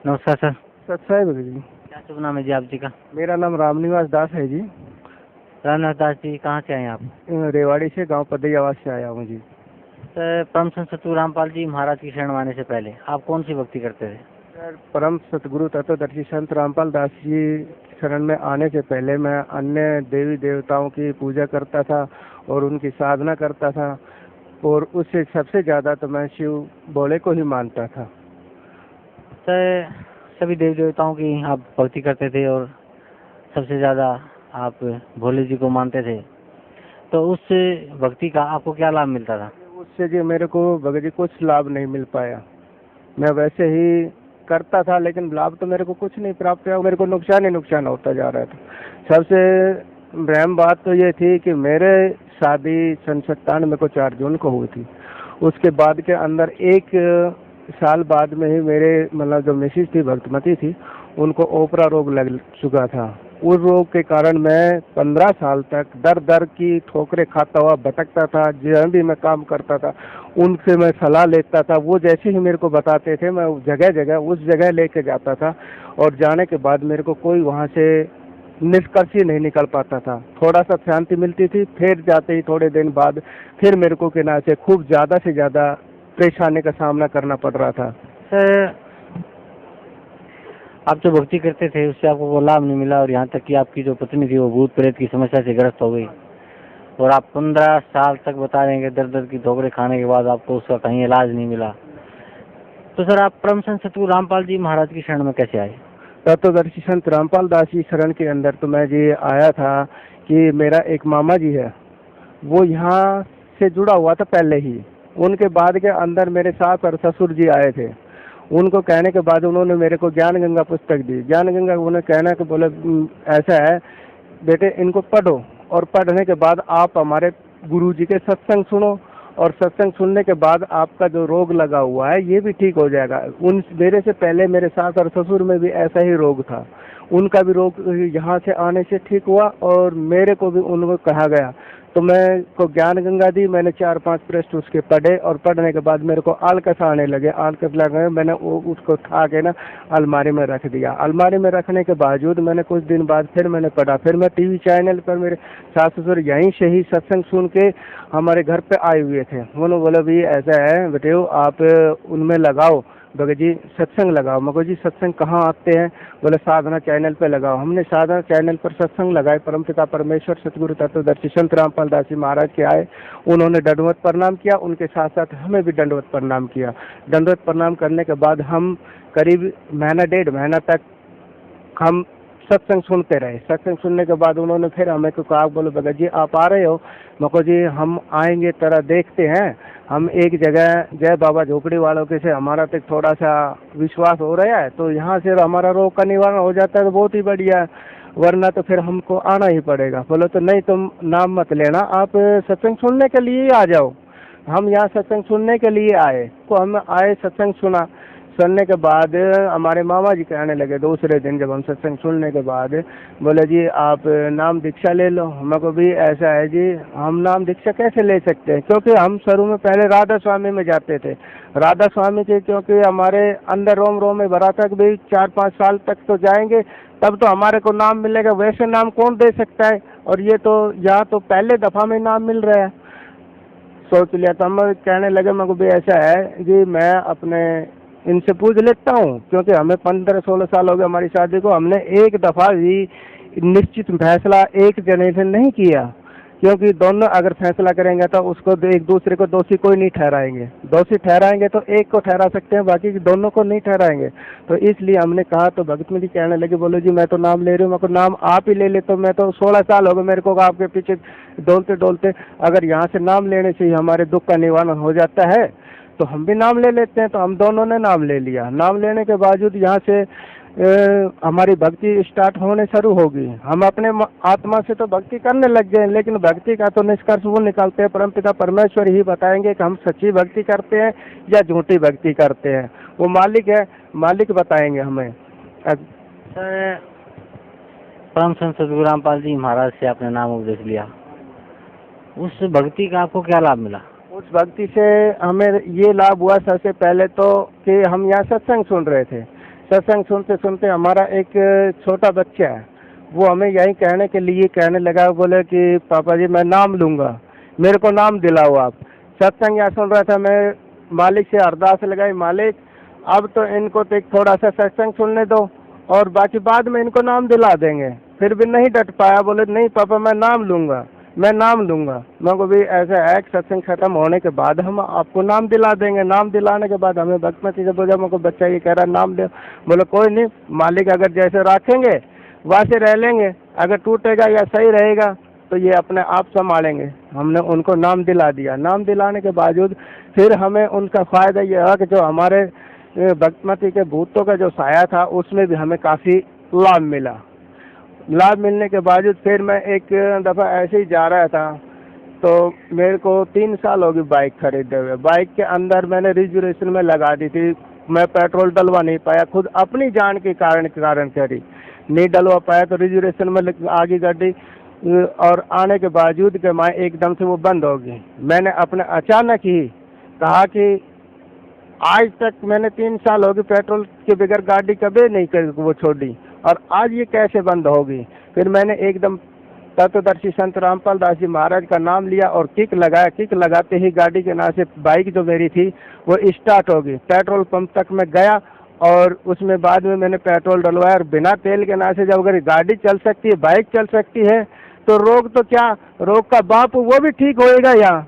नमस्कार सर। सत्साई भगत जी। क्या शुभ नाम है जी आप जी का? मेरा नाम रामनिवास दास है जी। रामनाथ दास जी, कहाँ से आए हैं आप? रेवाड़ी से, गांव पदैयावास से आया हूँ जी। सर, परम संत सतगुरु रामपाल जी महाराज की शरण में आने से पहले आप कौन सी भक्ति करते थे? सर, परम सतगुरु तत्वदर्शी संत रामपाल दास जी शरण में आने से पहले मैं अन्य देवी देवताओं की पूजा करता था और उनकी साधना करता था, और उससे सबसे ज़्यादा तो मैं शिव भोले को ही मानता था। सर, सभी देवी देवताओं की आप भक्ति करते थे और सबसे ज़्यादा आप भोले जी को मानते थे, तो उस भक्ति का आपको क्या लाभ मिलता था? उससे जी मेरे को भगत जी कुछ लाभ नहीं मिल पाया। मैं वैसे ही करता था, लेकिन लाभ तो मेरे को कुछ नहीं प्राप्त हुआ। मेरे को नुकसान ही नुकसान होता जा रहा था। सबसे अहम बात तो ये थी कि मेरे शादी 97 को 4 जून को हुई थी। उसके बाद के अंदर 1 साल बाद में ही मेरे मतलब जो मिसिज थी, भक्तमती थी, उनको ओपरा रोग लग चुका था। उस रोग के कारण मैं 15 साल तक दर दर की ठोकरें खाता हुआ भटकता था। जहाँ भी मैं काम करता था उनसे मैं सलाह लेता था। वो जैसे ही मेरे को बताते थे मैं जगह जगह उस जगह लेके जाता था, और जाने के बाद मेरे को कोई वहाँ से निष्कर्ष ही नहीं निकल पाता था। थोड़ा सा शांति मिलती थी, फिर जाते ही थोड़े दिन बाद फिर मेरे को के ना से खूब ज़्यादा से ज़्यादा परेशानी का सामना करना पड़ रहा था। सर, आप जो भक्ति करते थे उससे आपको वो लाभ नहीं मिला, और यहाँ तक कि आपकी जो पत्नी थी वो भूत प्रेत की समस्या से ग्रस्त हो गई, और आप 15 साल तक बता रहे हैं कि दर दर की ठोकरें खाने के बाद आपको उसका कहीं इलाज नहीं मिला। तो सर, आप परम संत सतगुरु रामपाल जी महाराज की शरण में कैसे आए? तत्वदर्शी संत रामपाल दास जी शरण के अंदर तो मैं जी आया था कि मेरा एक मामा जी है, वो यहाँ से जुड़ा हुआ था पहले ही। उनके बाद के अंदर मेरे सास और ससुर जी आए थे। उनको कहने के बाद उन्होंने मेरे को ज्ञान गंगा पुस्तक दी। ज्ञान गंगा उन्हें कहना कि बोले ऐसा है बेटे, इनको पढ़ो, और पढ़ने के बाद आप हमारे गुरु जी के सत्संग सुनो, और सत्संग सुनने के बाद आपका जो रोग लगा हुआ है ये भी ठीक हो जाएगा। उन मेरे से पहले मेरे सास और ससुर में भी ऐसा ही रोग था। उनका भी रोग यहाँ से आने से ठीक हुआ, और मेरे को भी उनको कहा गया। तो मैं को ज्ञान गंगा दी। मैंने 4-5 पृष्ठ उसके पढ़े, और पढ़ने के बाद मेरे को आलकस आने लगे। आलकस लगे, मैंने उसको उठा के ना अलमारी में रख दिया। अलमारी में रखने के बावजूद मैंने कुछ दिन बाद फिर मैंने पढ़ा। फिर मैं टीवी चैनल पर मेरे सास ससुर यहीं से ही सत्संग सुन के हमारे घर पे आए हुए थे। उन्होंने बोला भी ऐसा है बेटे, आप उनमें लगाओ भगत जी, सत्संग लगाओ। मगर जी सत्संग कहाँ आते हैं? बोले साधना चैनल पे लगाओ। हमने साधना चैनल पर सत्संग लगाए। परमपिता परमेश्वर सतगुरु तत्वदर्शी संत रामपाल दास जी महाराज के आए। उन्होंने दंडवत प्रणाम किया, उनके साथ साथ हमें भी दंडवत प्रणाम किया। दंडवत प्रणाम करने के बाद हम करीब महीना 1.5 महीना तक हम सत्संग सुनते रहे। सत्संग सुनने के बाद उन्होंने फिर हमें को कहा, बोलो भगत जी आप आ रहे हो? मको जी हम आएंगे, तरह देखते हैं। हम एक जगह जय बाबा झोपड़ी वालों के से हमारा तक थोड़ा सा विश्वास हो रहा है, तो यहाँ से हमारा रोग का निवारण हो जाता है तो बहुत ही बढ़िया है, वरना तो फिर हमको आना ही पड़ेगा। बोलो तो नहीं, तुम नाम मत लेना, आप सत्संग सुनने के लिए ही आ जाओ। हम यहाँ सत्संग सुनने के लिए आए, तो हम आए, सत्संग सुना। सुनने के बाद हमारे मामा जी कहने लगे दूसरे दिन जब हम सत्संग सुनने के बाद, बोले जी आप नाम दीक्षा ले लो। हमको भी ऐसा है जी, हम नाम दीक्षा कैसे ले सकते हैं? क्योंकि हम शुरू में पहले राधा स्वामी में जाते थे। राधा स्वामी के क्योंकि हमारे अंदर रोम रोम में भरा तक भी 4-5 साल तक तो जाएंगे, तब तो हमारे को नाम मिलेगा। वैसे नाम कौन दे सकता है? और ये तो यहाँ तो पहले दफ़ा में नाम मिल रहा है। सोच लिया, तो हम कहने लगे मेरे को भी ऐसा है जी, मैं अपने इनसे पूछ लेता हूँ, क्योंकि हमें 15-16 साल हो गए हमारी शादी को। हमने एक दफ़ा भी निश्चित फैसला एक जने से नहीं किया, क्योंकि दोनों अगर फैसला करेंगे तो उसको एक दूसरे को दोषी कोई नहीं ठहराएंगे। दोषी ठहराएंगे तो एक को ठहरा सकते हैं, बाकी दोनों को नहीं ठहराएंगे। तो इसलिए हमने कहा, तो भगत में जी कहने लगे, बोलो जी मैं तो नाम ले रही हूँ। मैं को नाम आप ही ले ले। तो मैं तो 16 साल हो गए मेरे को आपके पीछे डोलते डोलते, अगर यहाँ से नाम लेने से ही हमारे दुख का निवारण हो जाता है तो हम भी नाम ले लेते हैं। तो हम दोनों ने नाम ले लिया। नाम लेने के बावजूद यहाँ से हमारी भक्ति स्टार्ट होने शुरू होगी। हम अपने आत्मा से तो भक्ति करने लग गए, लेकिन भक्ति का तो निष्कर्ष वो निकालते हैं, परमपिता परमेश्वर ही बताएंगे कि हम सच्ची भक्ति करते हैं या झूठी भक्ति करते हैं। वो मालिक है, मालिक बताएंगे हमें। सर, परम संत सतगुरु रामपाल जी महाराज से आपने नाम उपदेश लिया, उस भक्ति का आपको क्या लाभ मिला? उस भक्ति से हमें ये लाभ हुआ सबसे पहले तो कि हम यहाँ सत्संग सुन रहे थे। सत्संग सुनते सुनते हमारा एक छोटा बच्चा है, वो हमें यही कहने लगा, बोले कि पापा जी मैं नाम लूँगा, मेरे को नाम दिलाओ आप। सत्संग यहाँ सुन रहा था, मैं मालिक से अरदास लगाई, मालिक अब तो इनको तो एक थोड़ा सा सत्संग सुनने दो और बाकी बाद में इनको नाम दिला देंगे। फिर भी नहीं डट पाया, बोले नहीं पापा मैं नाम लूँगा, मैं नाम लूँगा। मैं को भी ऐसा है कि सत्संग खत्म होने के बाद हम आपको नाम दिला देंगे। नाम दिलाने के बाद हमें भक्तमती से बोला, मेरे को बच्चा ये कह रहा नाम दे। बोले कोई नहीं, मालिक अगर जैसे रखेंगे वैसे रह लेंगे, अगर टूटेगा या सही रहेगा तो ये अपने आप संभालेंगे। हमने उनको नाम दिला दिया। नाम दिलाने के बावजूद फिर हमें उनका फ़ायदा यह है कि जो हमारे भक्तमती के भूतों का जो साया था उसमें भी हमें काफ़ी लाभ मिला। लाभ मिलने के बावजूद फिर मैं एक दफ़ा ऐसे ही जा रहा था, तो मेरे को 3 साल हो गए बाइक खरीदे हुए। बाइक के अंदर मैंने रिजर्वेशन में लगा दी थी, मैं पेट्रोल डलवा नहीं पाया, खुद अपनी जान के कारण करी नहीं डलवा पाया, तो रिजर्वेशन में आगे गाड़ी और आने के बावजूद के मैं एकदम से वो बंद हो गई। मैंने अपने अचानक ही कहा कि आज तक मैंने 3 साल हो गए पेट्रोल के बगैर गाड़ी कभी नहीं वो छोड़ी, और आज ये कैसे बंद होगी। फिर मैंने एकदम तत्वदर्शी संत रामपाल दास जी महाराज का नाम लिया और किक लगाया। किक लगाते ही गाड़ी के नाम से बाइक जो मेरी थी वो स्टार्ट हो गई। पेट्रोल पंप तक मैं गया और उसमें बाद में मैंने पेट्रोल डलवाया, और बिना तेल के नाम से जब अगर गाड़ी चल सकती है, बाइक चल सकती है, तो रोग तो क्या, रोग का बाप वो भी ठीक होएगा यहाँ।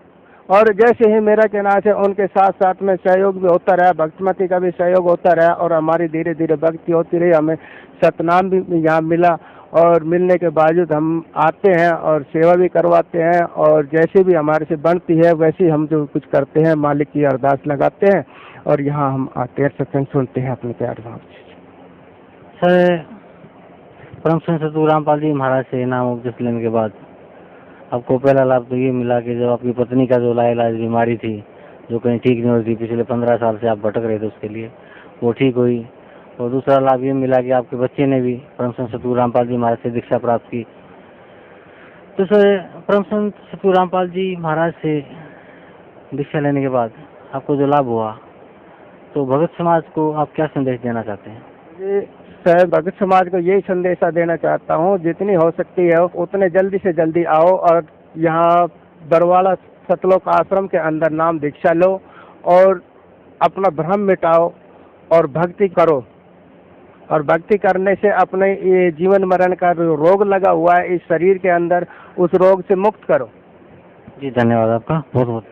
और जैसे ही मेरा कहना है उनके साथ साथ में सहयोग भी होता रहा, भक्तमती का भी सहयोग होता रहा, और हमारी धीरे धीरे भक्ति होती रही। हमें सतनाम भी यहाँ मिला, और मिलने के बावजूद हम आते हैं और सेवा भी करवाते हैं, और जैसे भी हमारे से बनती है वैसे हम जो कुछ करते हैं मालिक की अरदास लगाते हैं, और यहाँ हम आते हैं, सत्संग सुनते हैं अपने प्यार भाव से। सर, परम संत सतगुरु रामपाल जी महाराज से नाम उपदेश लेने के बाद आपको पहला लाभ तो ये मिला कि जब आपकी पत्नी का जो लाइलाज बीमारी थी, जो कहीं ठीक नहीं होती, पिछले 15 साल से आप भटक रहे थे उसके लिए, वो ठीक हुई। और दूसरा लाभ ये मिला कि आपके बच्चे ने भी परम संत सतगुरु रामपाल जी महाराज से दीक्षा प्राप्त की। तो सर, परम संत सतगुरु रामपाल जी महाराज से दीक्षा लेने के बाद आपको जो लाभ हुआ, तो भगत समाज को आप क्या संदेश देना चाहते हैं? जी सर, भगत समाज को यही संदेशा देना चाहता हूँ, जितनी हो सकती है उतने जल्दी से जल्दी आओ और यहाँ बरवाला सतलोक आश्रम के अंदर नाम दीक्षा लो और अपना भ्रम मिटाओ और भक्ति करो। और भक्ति करने से अपने ये जीवन मरण का जो रोग लगा हुआ है इस शरीर के अंदर, उस रोग से मुक्त करो। जी धन्यवाद आपका बहुत बहुत।